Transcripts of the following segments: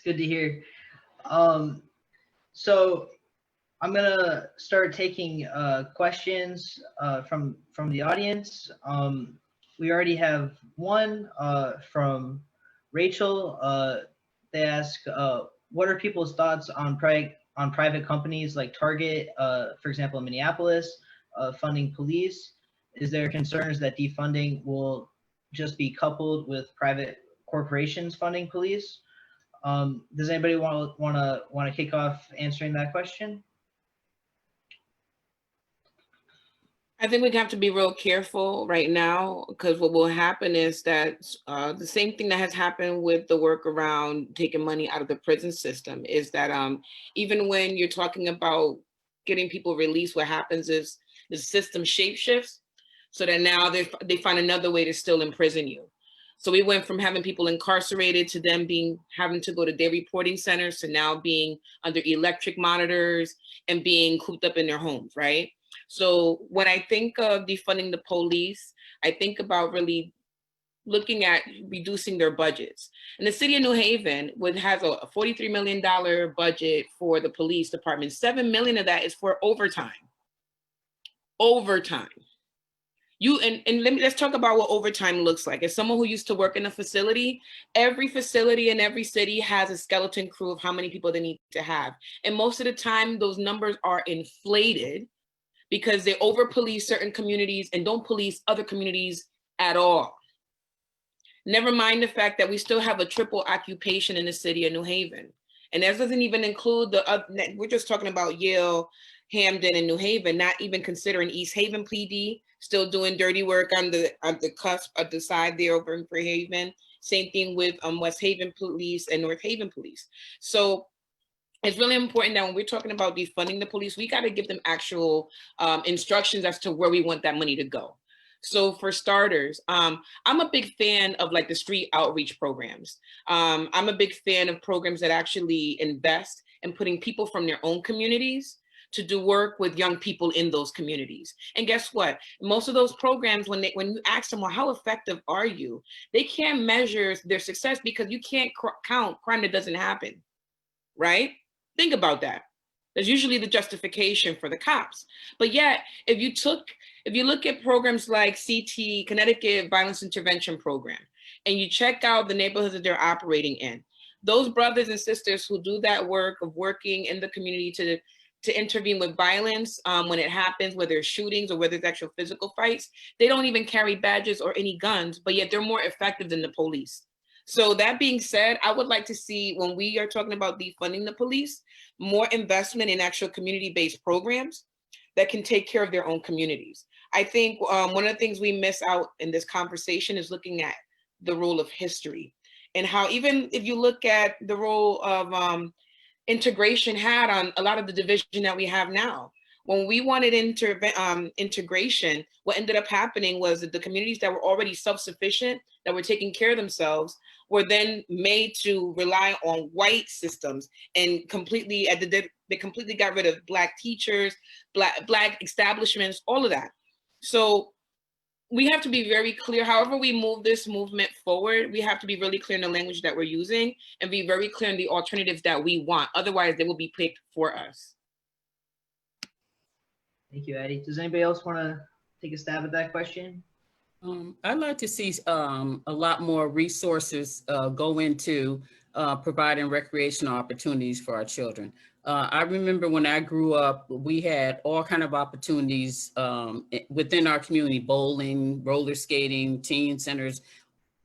good to hear. Um, so I'm gonna start taking questions from the audience. We already have one from Rachel. They ask, what are people's thoughts on private companies like Target, for example, in Minneapolis, funding police? Is there concerns that defunding will just be coupled with private corporations funding police? Does anybody want to kick off answering that question? I think we have to be real careful right now, because what will happen is that the same thing that has happened with the work around taking money out of the prison system is that even when you're talking about getting people released, what happens is the system shapeshifts so that now they find another way to still imprison you. So we went from having people incarcerated to them having to go to day reporting centers to now being under electric monitors and being cooped up in their homes, right? So when I think of defunding the police, I think about really looking at reducing their budgets. And the city of New Haven has a $43 million budget for the police department. $7 million of that is for overtime. Overtime. Let's talk about what overtime looks like. As someone who used to work in a facility, every facility in every city has a skeleton crew of how many people they need to have. And most of the time, those numbers are inflated because they over-police certain communities and don't police other communities at all. Never mind the fact that we still have a triple occupation in the city of New Haven. And that doesn't even include we're just talking about Yale, Hamden, and New Haven, not even considering East Haven PD, still doing dirty work on the cusp of the side there over in Fairhaven. Same thing with West Haven Police and North Haven Police. So it's really important that when we're talking about defunding the police, we got to give them actual instructions as to where we want that money to go. So for starters, I'm a big fan of like the street outreach programs. I'm a big fan of programs that actually invest in putting people from their own communities to do work with young people in those communities. And guess what? Most of those programs, when you ask them, well, how effective are you? They can't measure their success because you can't count crime that doesn't happen, right? Think about that. There's usually the justification for the cops. But yet, if you look at programs like CT, Connecticut Violence Intervention Program, and you check out the neighborhoods that they're operating in, those brothers and sisters who do that work of working in the community to intervene with violence when it happens, whether it's shootings or whether it's actual physical fights, they don't even carry badges or any guns, but yet they're more effective than the police. So that being said, I would like to see, when we are talking about defunding the police, more investment in actual community-based programs that can take care of their own communities. I think one of the things we miss out in this conversation is looking at the role of history and how, even if you look at the role of integration had on a lot of the division that we have now. When we wanted integration, what ended up happening was that the communities that were already self-sufficient, that were taking care of themselves, were then made to rely on white systems and they completely got rid of Black teachers, black establishments, all of that. So we have to be very clear. However we move this movement forward, we have to be really clear in the language that we're using and be very clear in the alternatives that we want. Otherwise, they will be picked for us. Thank you, Addie. Does anybody else want to take a stab at that question? I'd like to see a lot more resources go into providing recreational opportunities for our children. I remember when I grew up, we had all kind of opportunities within our community: bowling, roller skating, teen centers,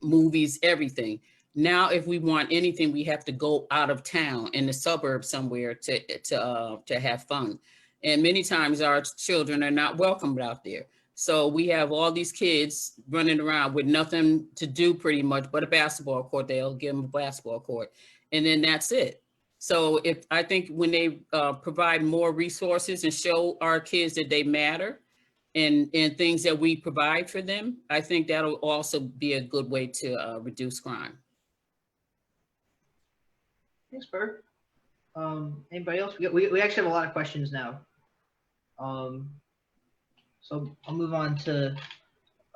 movies, everything. Now, if we want anything, we have to go out of town in the suburbs somewhere to have fun. And many times our children are not welcomed out there. So we have all these kids running around with nothing to do pretty much but a basketball court. They'll give them a basketball court, and then that's it. So I think when they provide more resources and show our kids that they matter and things that we provide for them, I think that'll also be a good way to reduce crime. Thanks, Bert. Anybody else? We actually have a lot of questions now. So I'll move on to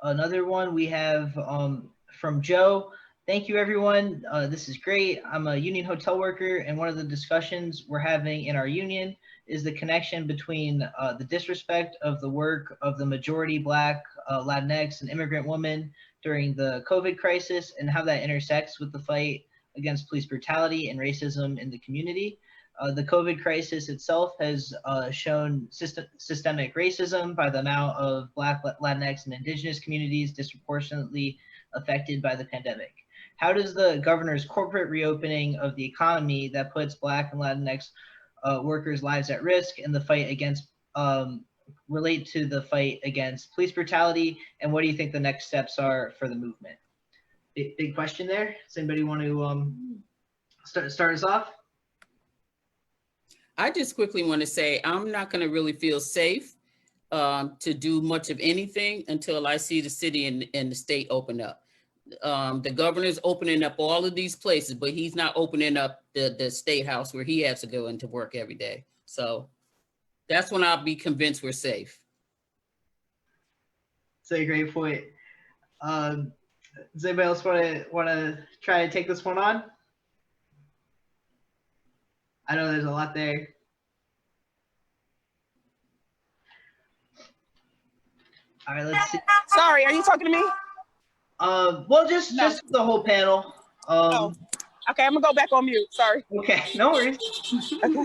another one. We have from Joe. Thank you, everyone. This is great. I'm a union hotel worker, and one of the discussions we're having in our union is the connection between the disrespect of the work of the majority Black, Latinx, and immigrant women during the COVID crisis and how that intersects with the fight against police brutality and racism in the community. The COVID crisis itself has shown systemic racism by the amount of Black, Latinx, and Indigenous communities disproportionately affected by the pandemic. How does the governor's corporate reopening of the economy that puts Black and Latinx workers' lives at risk and the fight against relate to the fight against police brutality? And what do you think the next steps are for the movement? Big question there. Does anybody want to start us off? I just quickly want to say I'm not going to really feel safe to do much of anything until I see the city and the state open up. The governor's opening up all of these places, but he's not opening up the state house where he has to go into work every day. So that's when I'll be convinced we're safe. That's a great point. Does anybody else want to try to take this one on? I know there's a lot there. All right, let's see. Sorry, are you talking to me? Well, just the whole panel. Oh, okay, I'm gonna go back on mute. Sorry. Okay, no worries. Okay.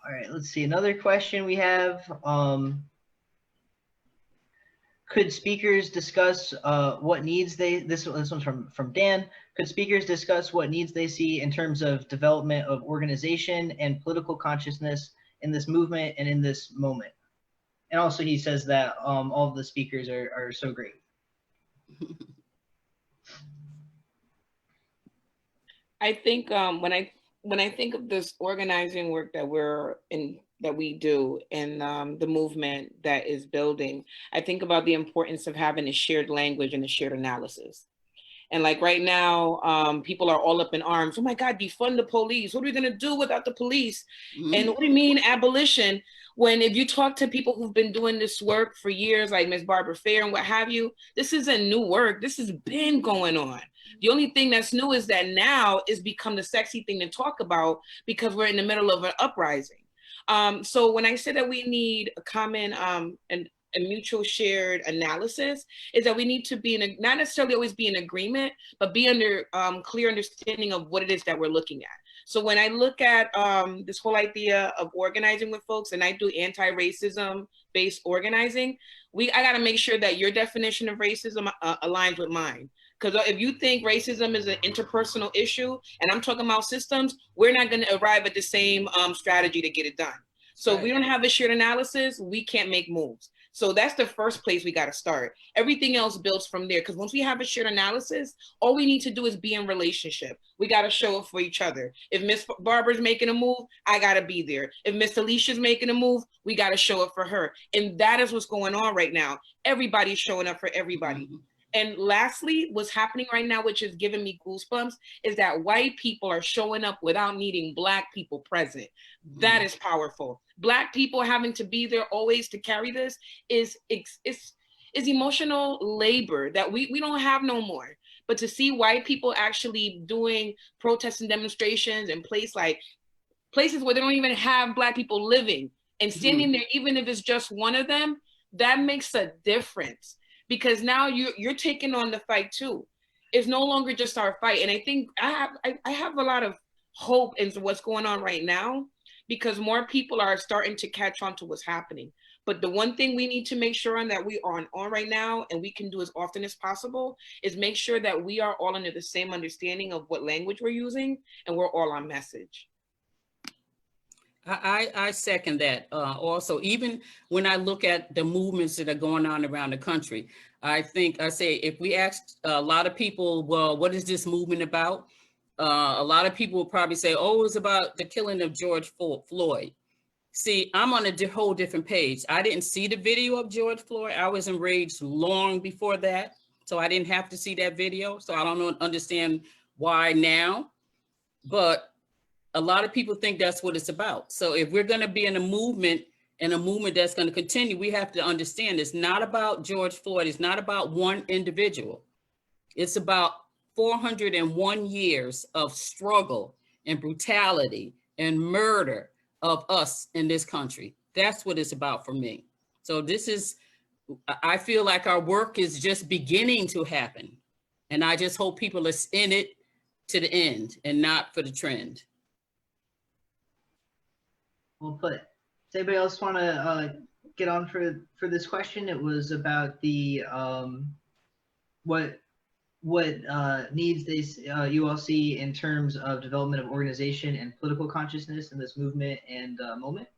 All right, let's see. Another question we have. Could speakers discuss what needs this one's from Dan. Could speakers discuss what needs they see in terms of development of organization and political consciousness in this movement and in this moment? And also he says that all of the speakers are so great. I think when I think of this organizing work that we do in the movement that is building, I think about the importance of having a shared language and a shared analysis. And like right now, people are all up in arms. Oh my God, defund the police. What are we gonna do without the police? Mm-hmm. And what do you mean abolition? When if you talk to people who've been doing this work for years, like Ms. Barbara Fair and what have you, this isn't new work. This has been going on. The only thing that's new is that now it's become the sexy thing to talk about because we're in the middle of an uprising. So when I say that we need a common and a mutual shared analysis, is that we need to be not necessarily always be in agreement, but be under clear understanding of what it is that we're looking at. So when I look at this whole idea of organizing with folks, and I do anti-racism based organizing, I got to make sure that your definition of racism aligns with mine. Because if you think racism is an interpersonal issue, and I'm talking about systems, we're not going to arrive at the same strategy to get it done. So if we don't have a shared analysis, we can't make moves. So that's the first place we got to start. Everything else builds from there. Because once we have a shared analysis, all we need to do is be in relationship. We got to show up for each other. If Miss Barbara's making a move, I got to be there. If Miss Alicia's making a move, we got to show up for her. And that is what's going on right now. Everybody's showing up for everybody. Mm-hmm. And lastly, what's happening right now, which is giving me goosebumps, is that white people are showing up without needing Black people present. That is powerful. Black people having to be there always to carry this is emotional labor that we don't have no more. But to see white people actually doing protests and demonstrations in places where they don't even have Black people living and standing there, even if it's just one of them, that makes a difference. Because now you're taking on the fight too. It's no longer just our fight. And I think I have a lot of hope in what's going on right now, because more people are starting to catch on to what's happening. But the one thing we need to make sure on that we are on right now, and we can do as often as possible, is make sure that we are all under the same understanding of what language we're using, and we're all on message. I second that. Also, even when I look at the movements that are going on around the country, I say if we ask a lot of people, well, what is this movement about? A lot of people will probably say, oh, it's about the killing of George Floyd. See, I'm on a whole different page. I didn't see the video of George Floyd. I was enraged long before that, so I didn't have to see that video. So I don't understand why now, but a lot of people think that's what it's about. So if we're going to be in a movement that's going to continue, we have to understand it's not about George Floyd. It's not about one individual. It's about 401 years of struggle and brutality and murder of us in this country. That's what it's about for me. So this is, I feel like our work is just beginning to happen. And I just hope people are in it to the end and not for the trend. Well put. Does anybody else want to get on for this question? It was about the what needs you all see in terms of development of organization and political consciousness in this movement and moment.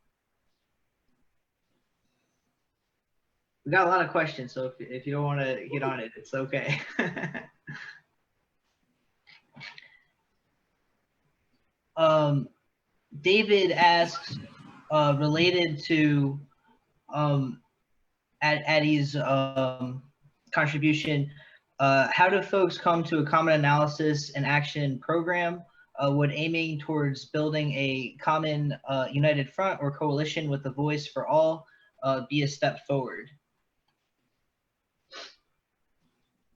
We got a lot of questions, so if you don't want to get on it, it's okay. David asks, related to Addie's contribution, how do folks come to a common analysis and action program? Would aiming towards building a common united front or coalition with a voice for all be a step forward?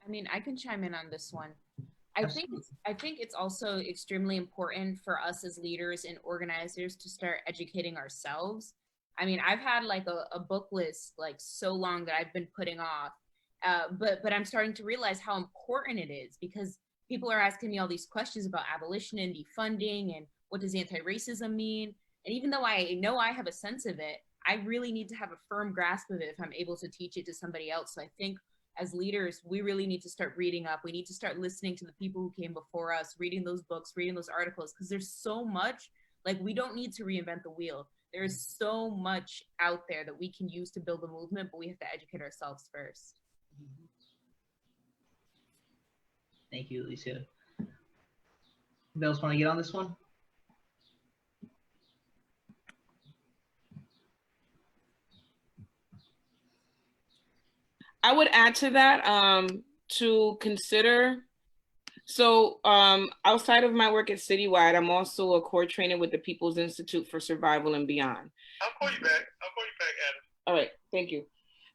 I mean, I can chime in on this one. I think it's also extremely important for us as leaders and organizers to start educating ourselves. I mean, I've had like a book list like so long that I've been putting off, but I'm starting to realize how important it is, because people are asking me all these questions about abolition and defunding and what does anti-racism mean. And even though I know I have a sense of it, I really need to have a firm grasp of it if I'm able to teach it to somebody else. So I think as leaders, we really need to start reading up. We need to start listening to the people who came before us, reading those books, reading those articles, because there's so much, like, we don't need to reinvent the wheel. There is so much out there that we can use to build a movement, but we have to educate ourselves first. Thank you, Alicia. Anybody else want to get on this one? I would add to that to consider. So outside of my work at Citywide, I'm also a core trainer with the People's Institute for Survival and Beyond. I'll call you back, Adam. All right, thank you.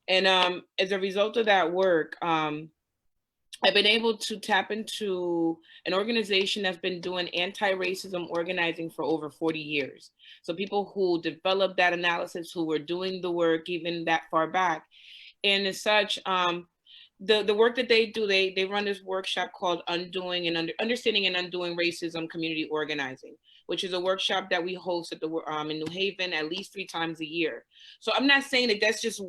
And as a result of that work, I've been able to tap into an organization that's been doing anti-racism organizing for over 40 years. So people who developed that analysis, who were doing the work even that far back. And as such, the work that they do, they run this workshop called Understanding and Undoing Racism Community Organizing, which is a workshop that we host at in New Haven at least 3 times a year. So I'm not saying that that's just,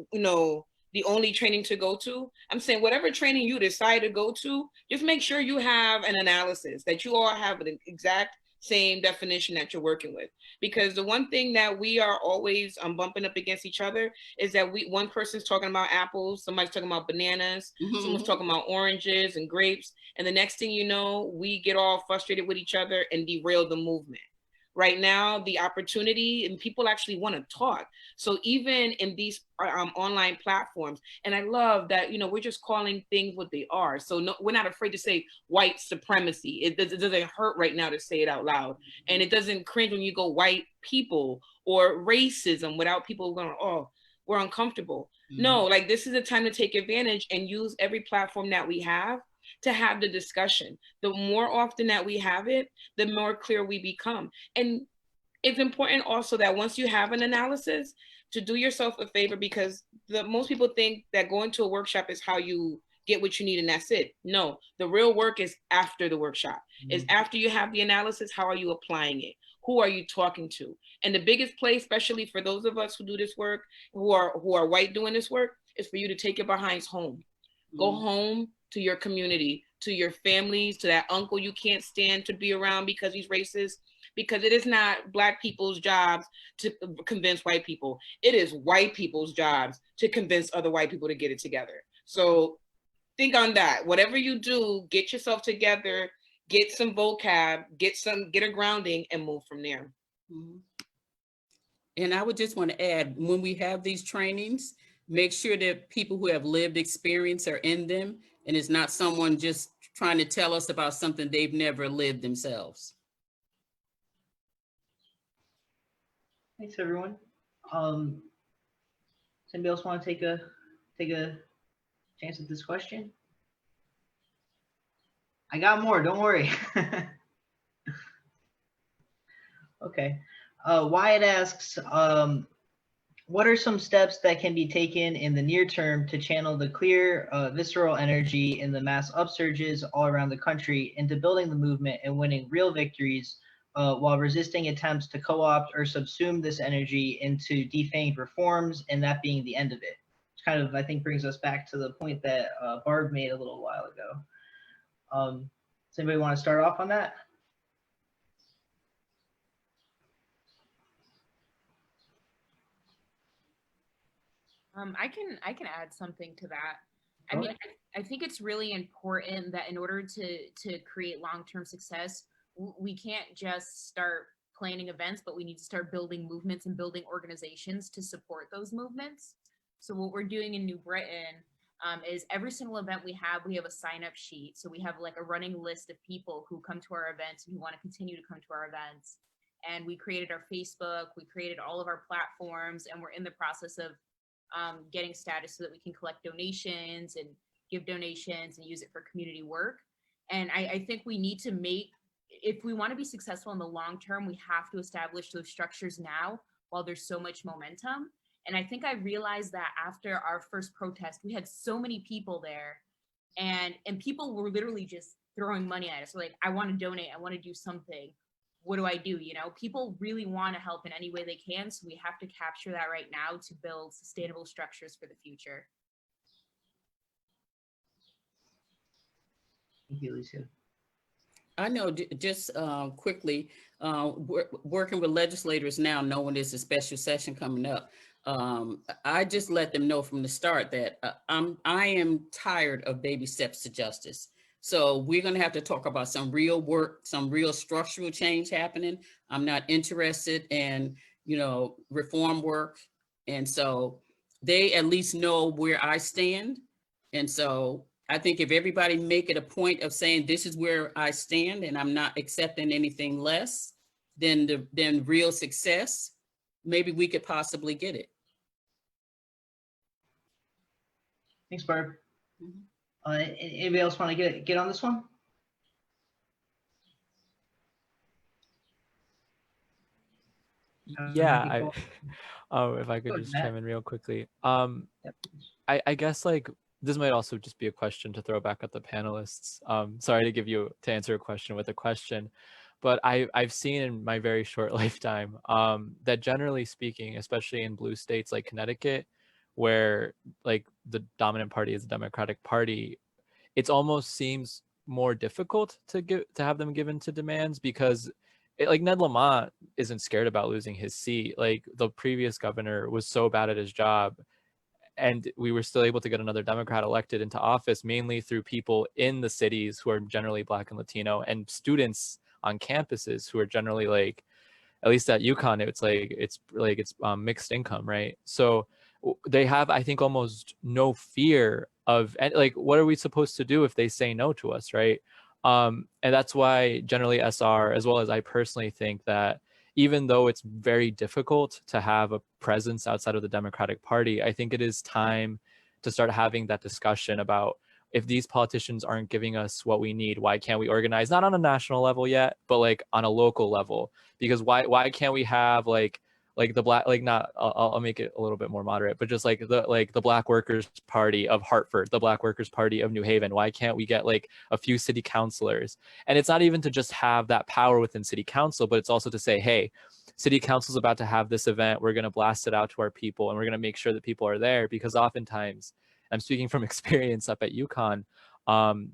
the only training to go to. I'm saying whatever training you decide to go to, just make sure you have an analysis, that you all have an exact same definition that you're working with. Because the one thing that we are always bumping up against each other is that one person's talking about apples, somebody's talking about bananas, someone's talking about oranges and grapes, and the next thing you know, we get all frustrated with each other and derail the movement. Right now, the opportunity, and people actually want to talk. So even in these online platforms, and I love that, we're just calling things what they are. So no, we're not afraid to say white supremacy. It doesn't hurt right now to say it out loud. And it doesn't cringe when you go white people or racism without people going, oh, we're uncomfortable. No, like, this is a time to take advantage and use every platform that we have to have the discussion. The more often that we have it, the more clear we become. And it's important also that once you have an analysis, to do yourself a favor, because most people think that going to a workshop is how you get what you need and that's it. No, the real work is after the workshop. Is after you have the analysis, how are you applying it? Who are you talking to? And the biggest place, especially for those of us who do this work, who are white doing this work, is for you to take your behinds home. Go home to your community, to your families, to that uncle you can't stand to be around because he's racist. Because it is not Black people's jobs to convince white people. It is white people's jobs to convince other white people to get it together. So think on that. Whatever you do, get yourself together, get some vocab, get a grounding, and move from there. And I would just want to add, when we have these trainings, make sure that people who have lived experience are in them, and it's not someone just trying to tell us about something they've never lived themselves. Thanks, everyone. Does anybody else want to take a chance at this question? I got more, don't worry. Okay. Wyatt asks, what are some steps that can be taken in the near term to channel the clear, visceral energy in the mass upsurges all around the country into building the movement and winning real victories, while resisting attempts to co-opt or subsume this energy into defanged reforms, and that being the end of it? Which kind of, I think, brings us back to the point that Barb made a little while ago. Does anybody want to start off on that? I can add something to that. I mean, I think it's really important that in order to create long-term success, we can't just start planning events, but we need to start building movements and building organizations to support those movements. So what we're doing in New Britain is every single event we have a sign-up sheet. So we have like a running list of people who come to our events and who want to continue to come to our events. And we created our Facebook, we created all of our platforms, and we're in the process of getting status so that we can collect donations and give donations and use it for community work. And I think we need to make, if we want to be successful in the long term, we have to establish those structures now while there's so much momentum. And I think I realized that after our first protest, we had so many people there, and people were literally just throwing money at us. Like, I want to donate, I want to do something. What do I do? You know, people really want to help in any way they can. So we have to capture that right now to build sustainable structures for the future. Thank you, Alicia. I know, just quickly, working with legislators now, knowing there's a special session coming up, I just let them know from the start that I am tired of baby steps to justice. So we're going to have to talk about some real work, some real structural change happening. I'm not interested in, reform work. And so they at least know where I stand. And so I think if everybody make it a point of saying, this is where I stand and I'm not accepting anything less than real success, maybe we could possibly get it. Thanks, Barb. Anybody else want to get on this one? Yeah, if I could just chime in real quickly. I guess like this might also just be a question to throw back at the panelists. Sorry to answer a question with a question, but I've seen in my very short lifetime that generally speaking, especially in blue states like Connecticut, where like the dominant party is the Democratic Party, it almost seems more difficult to have them given to demands because like Ned Lamont isn't scared about losing his seat. Like the previous governor was so bad at his job, and we were still able to get another Democrat elected into office mainly through people in the cities who are generally Black and Latino, and students on campuses who are generally like, at least at UConn, it's mixed income, right? So they have, I think, almost no fear of, and like, what are we supposed to do if they say no to us, right? And that's why generally SR, as well as I personally think that even though it's very difficult to have a presence outside of the Democratic Party, I think it is time to start having that discussion about, if these politicians aren't giving us what we need, why can't we organize, not on a national level yet, but like on a local level? Because why can't we have like the Black, like not, I'll make it a little bit more moderate, but just like the Black Workers Party of Hartford, the Black Workers Party of New Haven? Why can't we get like a few city councilors? And it's not even to just have that power within city council, but it's also to say, hey, city council's about to have this event, we're going to blast it out to our people, and we're going to make sure that people are there. Because oftentimes, I'm speaking from experience up at UConn,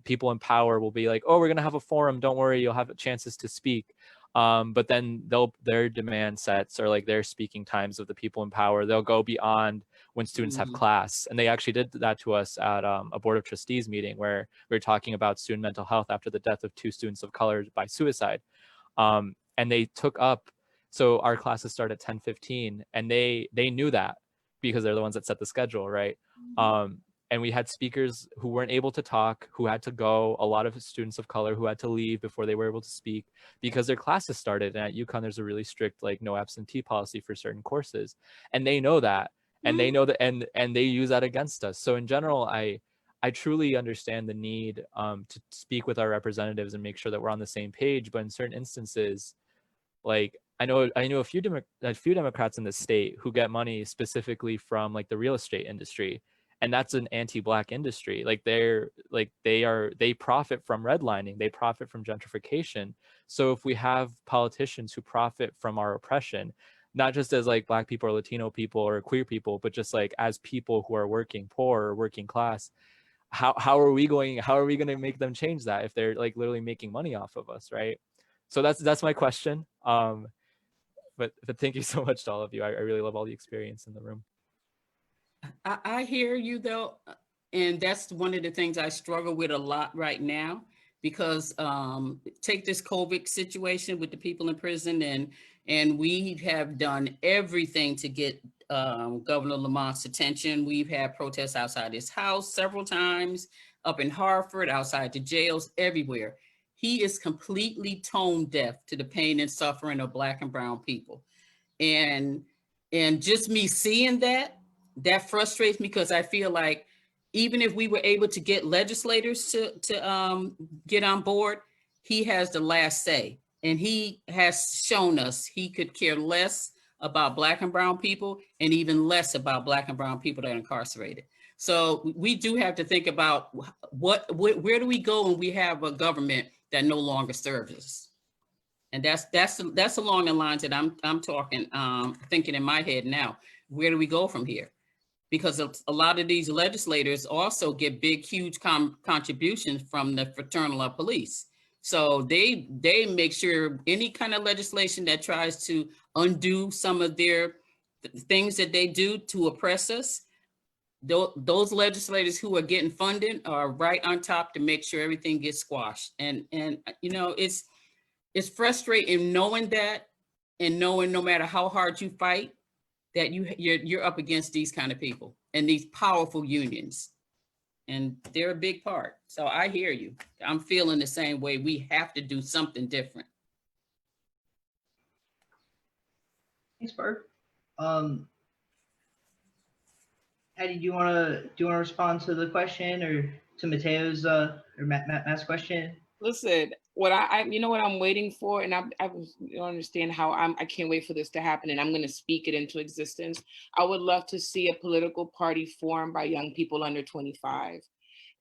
people in power will be like, oh, we're going to have a forum, don't worry, you'll have chances to speak. But then their demand sets, or like their speaking times of the people in power, they'll go beyond when students have class. And they actually did that to us at a Board of Trustees meeting where we were talking about student mental health after the death of 2 students of color by suicide. And they took up, so our classes start at 10:15, and they knew that because they're the ones that set the schedule, right? And we had speakers who weren't able to talk, who had to go, a lot of students of color who had to leave before they were able to speak because their classes started. And at UConn, there's a really strict, like, no absentee policy for certain courses. And they know that, and they know that, and they use that against us. So in general, I I truly understand the need to speak with our representatives and make sure that we're on the same page. But in certain instances, like I know a few Democrats in the state who get money specifically from like the real estate industry, and that's an anti-Black industry. Like they profit from redlining, they profit from gentrification. So if we have politicians who profit from our oppression, not just as like Black people or Latino people or queer people, but just like as people who are working poor or working class, how are we going to make them change that if they're like literally making money off of us, right? So that's my question. But thank you so much to all of you. I really love all the experience in the room. I hear you though, and that's one of the things I struggle with a lot right now, because take this COVID situation with the people in prison, and we have done everything to get Governor Lamont's attention. We've had protests outside his house several times, up in Hartford, outside the jails, everywhere. He is completely tone deaf to the pain and suffering of Black and brown people. And just me seeing that frustrates me, because I feel like even if we were able to get legislators to get on board, he has the last say. And he has shown us he could care less about Black and brown people, and even less about Black and brown people that are incarcerated. So we do have to think about where do we go when we have a government that no longer serves us? And that's along the lines that I'm talking, thinking in my head now. Where do we go from here? Because a lot of these legislators also get big, huge contributions from the fraternal of police. So they make sure any kind of legislation that tries to undo some of their things that they do to oppress us, those legislators who are getting funded are right on top to make sure everything gets squashed. And you know, it's frustrating knowing that, and knowing no matter how hard you fight, that you're up against these kind of people and these powerful unions, and they're a big part. So I hear you. I'm feeling the same way. We have to do something different. Thanks, Bert. Hattie, do you want to respond to the question, or to Mateo's or Matt's question? Listen, what you know what I'm waiting for, and I don't understand how I can't wait for this to happen, and I'm going to speak it into existence. I would love to see a political party formed by young people under 25.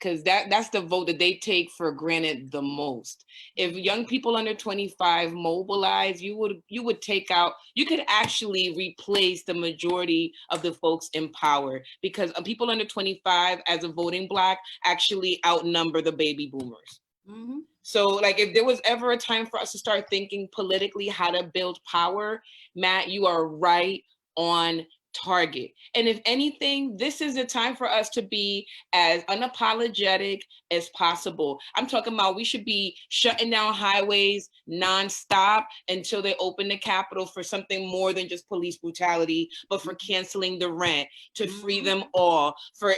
Because that's the vote that they take for granted the most. If young people under 25 mobilize, you would take out, you could actually replace the majority of the folks in power, because people under 25 as a voting bloc actually outnumber the baby boomers. Mm-hmm. So like, if there was ever a time for us to start thinking politically how to build power, Matt, you are right on target. And if anything, this is the time for us to be as unapologetic as possible. I'm talking about we should be shutting down highways nonstop until they open the Capitol for something more than just police brutality, but for canceling the rent, to free them all, for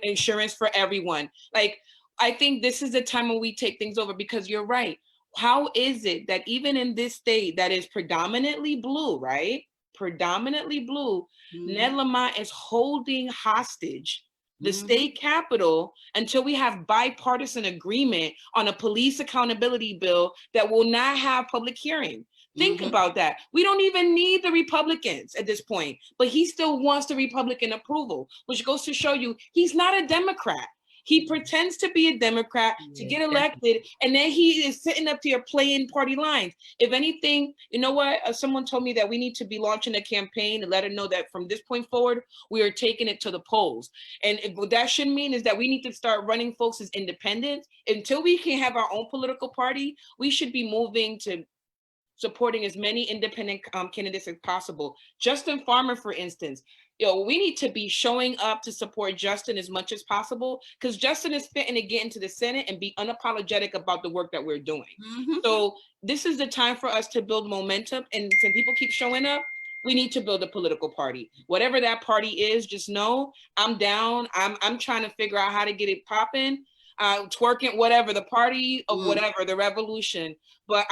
insurance for everyone. Like, I think this is the time when we take things over, because you're right. How is it that even in this state that is predominantly blue, right? Predominantly blue, Ned Lamont is holding hostage the state capitol until we have bipartisan agreement on a police accountability bill that will not have public hearing. Think about that. We don't even need the Republicans at this point, but he still wants the Republican approval, which goes to show you he's not a Democrat. He pretends to be a Democrat to get elected, and then he is sitting up here playing party lines. If anything, you know what? Someone told me that we need to be launching a campaign and let her know that from this point forward, we are taking it to the polls. And what that should mean is that we need to start running folks as independents. Until we can have our own political party, we should be moving to supporting as many independent candidates as possible. Justin Farmer, for instance, we need to be showing up to support Justin as much as possible, because Justin is fitting to get into the Senate and be unapologetic about the work that we're doing. So this is the time for us to build momentum, and when people keep showing up, we need to build a political party. Whatever that party is, just know I'm down. I'm trying to figure out how to get it popping, twerking, whatever, the party of whatever, the revolution. But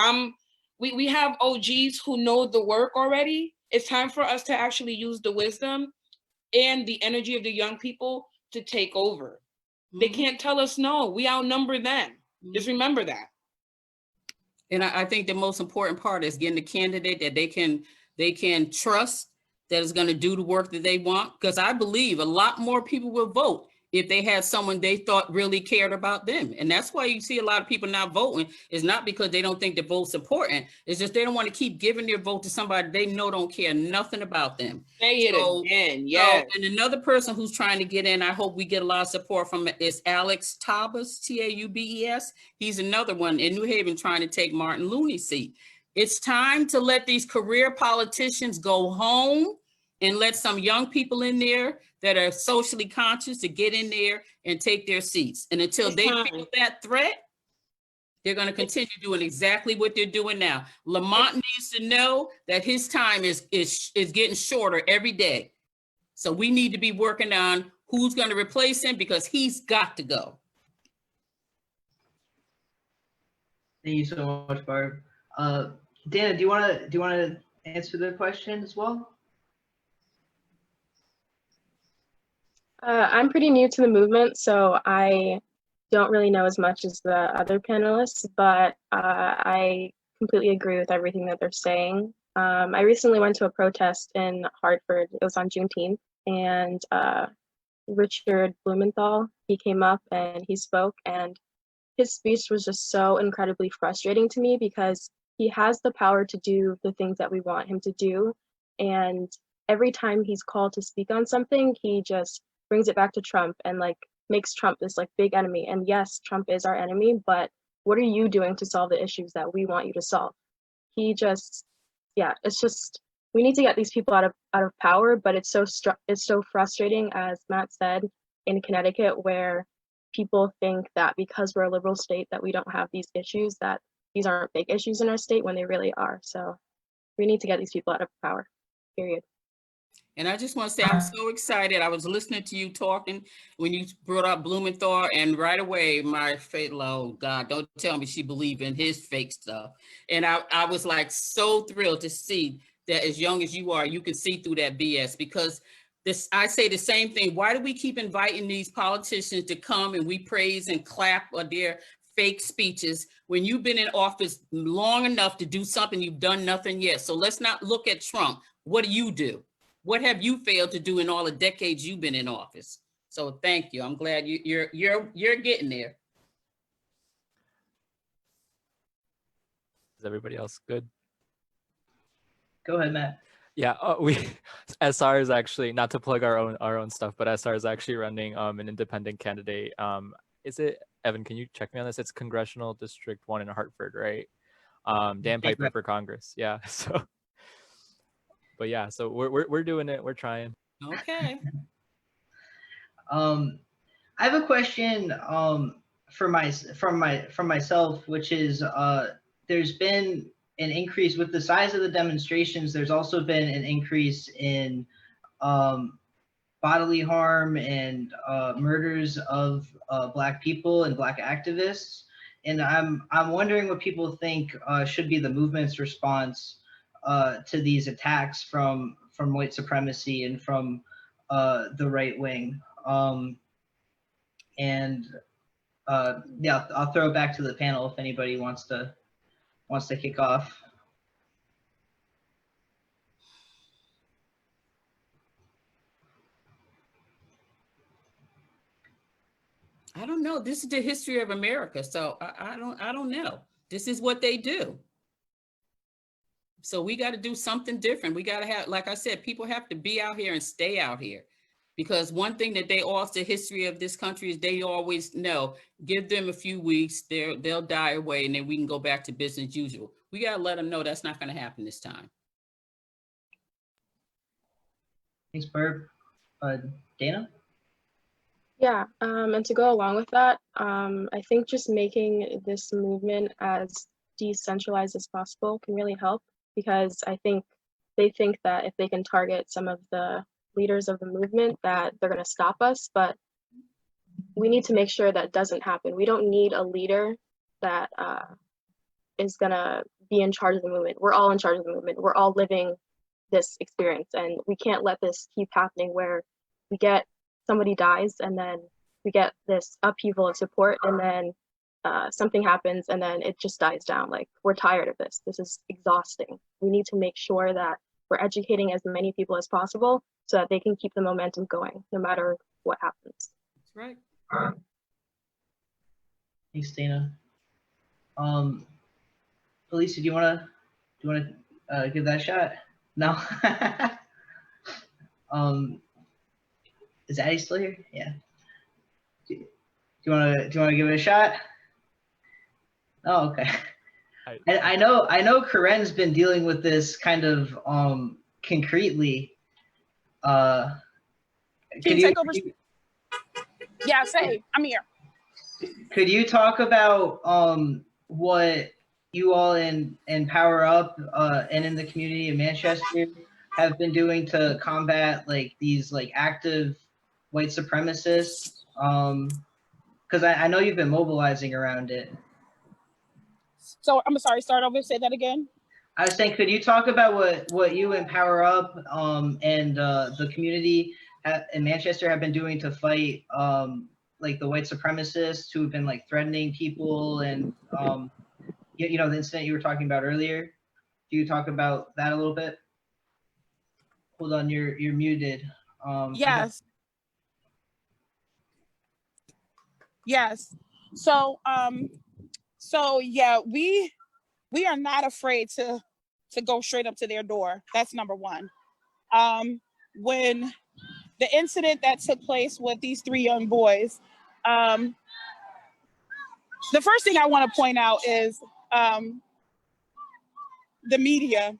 we have OGs who know the work already. It's time for us to actually use the wisdom and the energy of the young people to take over. They can't tell us no. We outnumber them. Just remember that. And I think the most important part is getting a candidate that they can trust, that is going to do the work that they want. Because I believe a lot more people will vote if they had someone they thought really cared about them. And that's why you see a lot of people not voting. It's not because they don't think the vote's important. It's just they don't want to keep giving their vote to somebody they know don't care nothing about them. Say it again, yes. And another person who's trying to get in, I hope we get a lot of support from, is Alex Taubes, Taubes. He's another one in New Haven trying to take Martin Looney's seat. It's time to let these career politicians go home and let some young people in there that are socially conscious to get in there and take their seats. And until they feel that threat, they're going to continue doing exactly what they're doing now. Lamont needs to know that his time is getting shorter every day. So we need to be working on who's going to replace him, because he's got to go. Thank you so much, Barb. Dana, do you want to answer the question as well? I'm pretty new to the movement, so I don't really know as much as the other panelists, but I completely agree with everything that they're saying. I recently went to a protest in Hartford. It was on Juneteenth, and Richard Blumenthal, he came up and he spoke, and his speech was just so incredibly frustrating to me, because he has the power to do the things that we want him to do, and every time he's called to speak on something, he just brings it back to Trump and like makes Trump this like big enemy. And yes, Trump is our enemy, but what are you doing to solve the issues that we want you to solve? He just, yeah, it's just, we need to get these people out of power, but it's so frustrating, as Matt said, in Connecticut, where people think that because we're a liberal state that we don't have these issues, that these aren't big issues in our state when they really are. So we need to get these people out of power, period. And I just want to say, I'm so excited. I was listening to you talking when you brought up Blumenthal, and right away, my faith, oh God, don't tell me she believed in his fake stuff. And I was like so thrilled to see that as young as you are, you can see through that BS, because I say the same thing. Why do we keep inviting these politicians to come and we praise and clap on their fake speeches when you've been in office long enough to do something? You've done nothing yet. So let's not look at Trump. What do? What have you failed to do in all the decades you've been in office? So thank you. I'm glad you're getting there. Is everybody else good? Go ahead, Matt. Yeah, SR is actually, not to plug our own stuff, but SR is actually running an independent candidate. Is it, Evan, can you check me on this? It's Congressional District 1 in Hartford, right? Dan Piper for Congress. Yeah. So, but yeah, so we're doing it. We're trying. Okay. I have a question from myself, which is there's been an increase with the size of the demonstrations. There's also been an increase in bodily harm and murders of Black people and Black activists. And I'm wondering what people think should be the movement's response to these attacks from white supremacy and from the right wing. Yeah, I'll throw it back to the panel if anybody wants to kick off. I don't know. This is the history of America. So I don't know. This is what they do. So we got to do something different. We got to have, like I said, people have to be out here and stay out here. Because one thing that they all, the history of this country, is they always know, give them a few weeks, they'll die away, and then we can go back to business as usual. We got to let them know that's not going to happen this time. Thanks, Barb. Dana? Yeah, and to go along with that, I think just making this movement as decentralized as possible can really help, because I think they think that if they can target some of the leaders of the movement that they're going to stop us, but we need to make sure that doesn't happen. We don't need a leader that is going to be in charge of the movement. We're all in charge of the movement. We're all living this experience, and we can't let this keep happening where we get somebody dies and then we get this upheaval of support, and then something happens, and then it just dies down. Like, we're tired of this. This is exhausting. We need to make sure that we're educating as many people as possible so that they can keep the momentum going, no matter what happens. That's right. Thanks, Dana. Elisa, do you want to give that a shot? No. Is Addie still here? Yeah. Do you want to give it a shot? Oh, okay. I know Karen's been dealing with this kind of concretely. Can you take over? Yeah, say, I'm here. Could you talk about what you all in Power Up and in the community in Manchester have been doing to combat like these like active white supremacists? Because I know you've been mobilizing around it. So I'm sorry, start over, say that again. I was saying, could you talk about what you and Power Up and the community in Manchester have been doing to fight like the white supremacists who have been like threatening people, and you know, the incident you were talking about earlier? Do you talk about that a little bit? Hold on, you're muted. Yes. Yes. So yeah, we are not afraid to go straight up to their door. That's number one. When the incident that took place with these 3 young boys, the first thing I want to point out is the media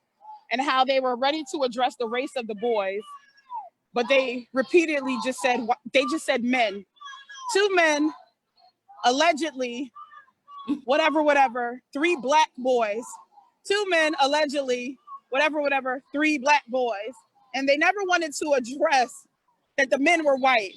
and how they were ready to address the race of the boys, but they repeatedly just said men. 2 men, allegedly, whatever, 3 black boys. 2 men, allegedly, whatever, 3 black boys. And they never wanted to address that the men were white.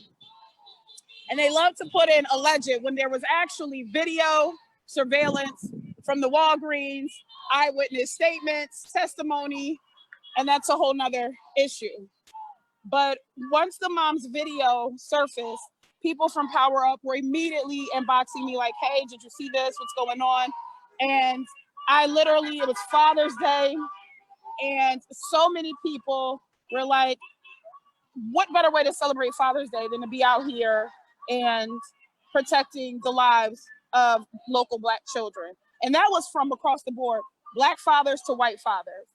And they love to put in alleged when there was actually video, surveillance from the Walgreens, eyewitness statements, testimony, and that's a whole nother issue. But once the mom's video surfaced, people from Power Up were immediately inboxing me like, hey, did you see this? What's going on? And I literally, it was Father's Day, and so many people were like, what better way to celebrate Father's Day than to be out here and protecting the lives of local Black children? And that was from across the board, Black fathers to white fathers.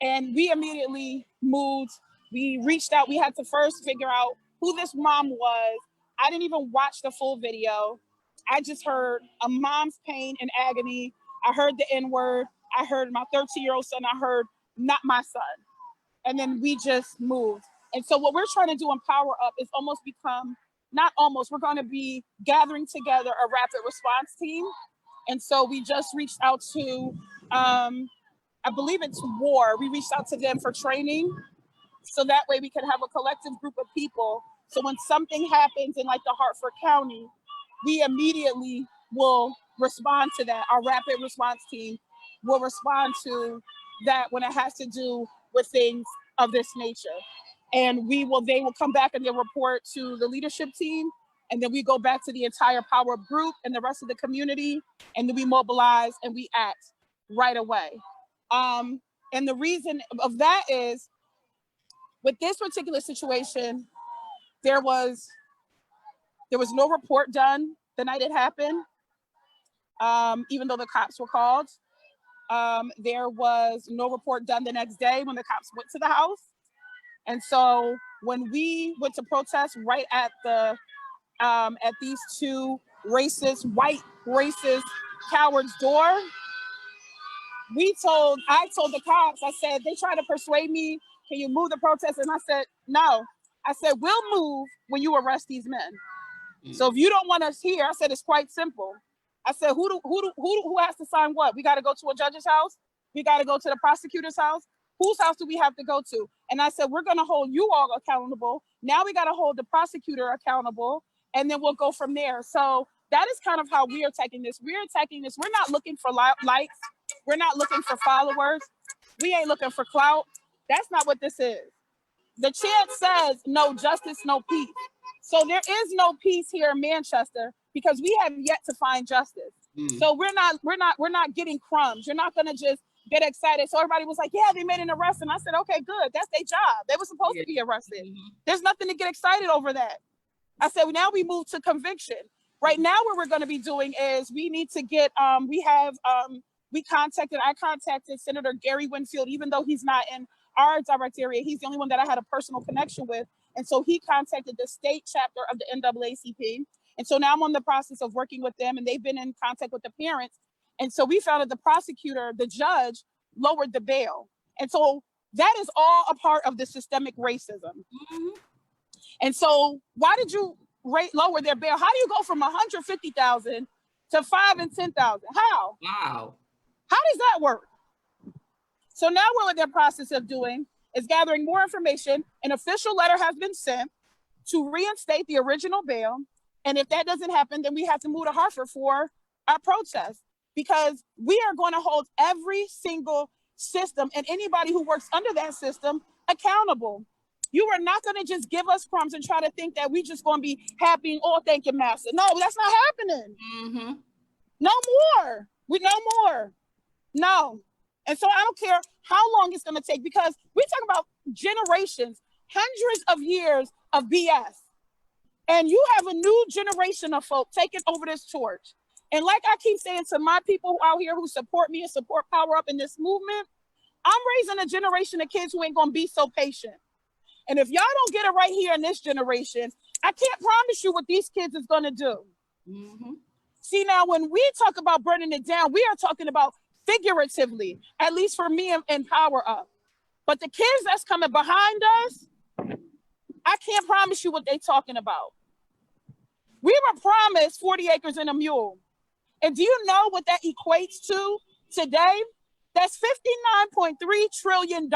And we immediately moved. We reached out. We had to first figure out who this mom was. I didn't even watch the full video. I just heard a mom's pain and agony. I heard the N-word. I heard my 13-year-old son. I heard not my son. And then we just moved. And so what we're trying to do in Power Up is we're going to be gathering together a rapid response team. And so we just reached out to, I believe it's WAR. We reached out to them for training. So that way we can have a collective group of people. So when something happens in like the Hartford County, we immediately will respond to that. Our rapid response team will respond to that when it has to do with things of this nature. And they will come back and they'll report to the leadership team. And then we go back to the entire Power Up group and the rest of the community. And then we mobilize and we act right away. And the reason of that is, with this particular situation, there was no report done the night it happened, even though the cops were called. There was no report done the next day when the cops went to the house. And so when we went to protest right at these 2 white racist cowards' door, I told the cops, I said, they tried to persuade me, can you move the protest? And I said, no. I said, we'll move when you arrest these men. So if you don't want us here, I said, it's quite simple. I said, who has to sign what? We got to go to a judge's house? We got to go to the prosecutor's house? Whose house do we have to go to? And I said, we're going to hold you all accountable. Now we got to hold the prosecutor accountable, and then we'll go from there. So that is kind of how we are taking this. We're not looking for likes. We're not looking for followers. We ain't looking for clout. That's not what this is. The chant says, no justice, no peace. So there is no peace here in Manchester because we have yet to find justice. So we're not getting crumbs. You're not gonna just get excited. So everybody was like, yeah, they made an arrest. And I said, okay, good. That's their job. They were supposed to be arrested. There's nothing to get excited over that. I said, well, now we move to conviction. Right now, what we're going to be doing is we need to get, I contacted Senator Gary Winfield, even though he's not in our direct area. He's the only one that I had a personal connection with. And so he contacted the state chapter of the NAACP. And so now I'm on the process of working with them, and they've been in contact with the parents. And so we found that the prosecutor, the judge, lowered the bail. And so that is all a part of the systemic racism. And so why did you lower their bail? How do you go from 150,000 to 5 and 10,000? How? Wow. How does that work? So now what they're process of doing is gathering more information. An official letter has been sent to reinstate the original bail. And if that doesn't happen, then we have to move to Hartford for our protest, because we are going to hold every single system and anybody who works under that system accountable. You are not going to just give us crumbs and try to think that we just going to be happy and, oh, thank you, master. No, that's not happening. No more. No more. No. And so I don't care how long it's going to take, because we talk about generations, hundreds of years of BS. And you have a new generation of folk taking over this torch. And like I keep saying to my people out here who support me and support Power Up in this movement, I'm raising a generation of kids who ain't going to be so patient. And if y'all don't get it right here in this generation, I can't promise you what these kids is going to do. See, now, when we talk about burning it down, we are talking about figuratively, at least for me and Power Up. But the kids that's coming behind us, I can't promise you what they're talking about. We were promised 40 acres and a mule. And do you know what that equates to today? That's $59.3 trillion. And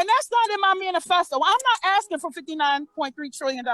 that's not in my manifesto. I'm not asking for $59.3 trillion.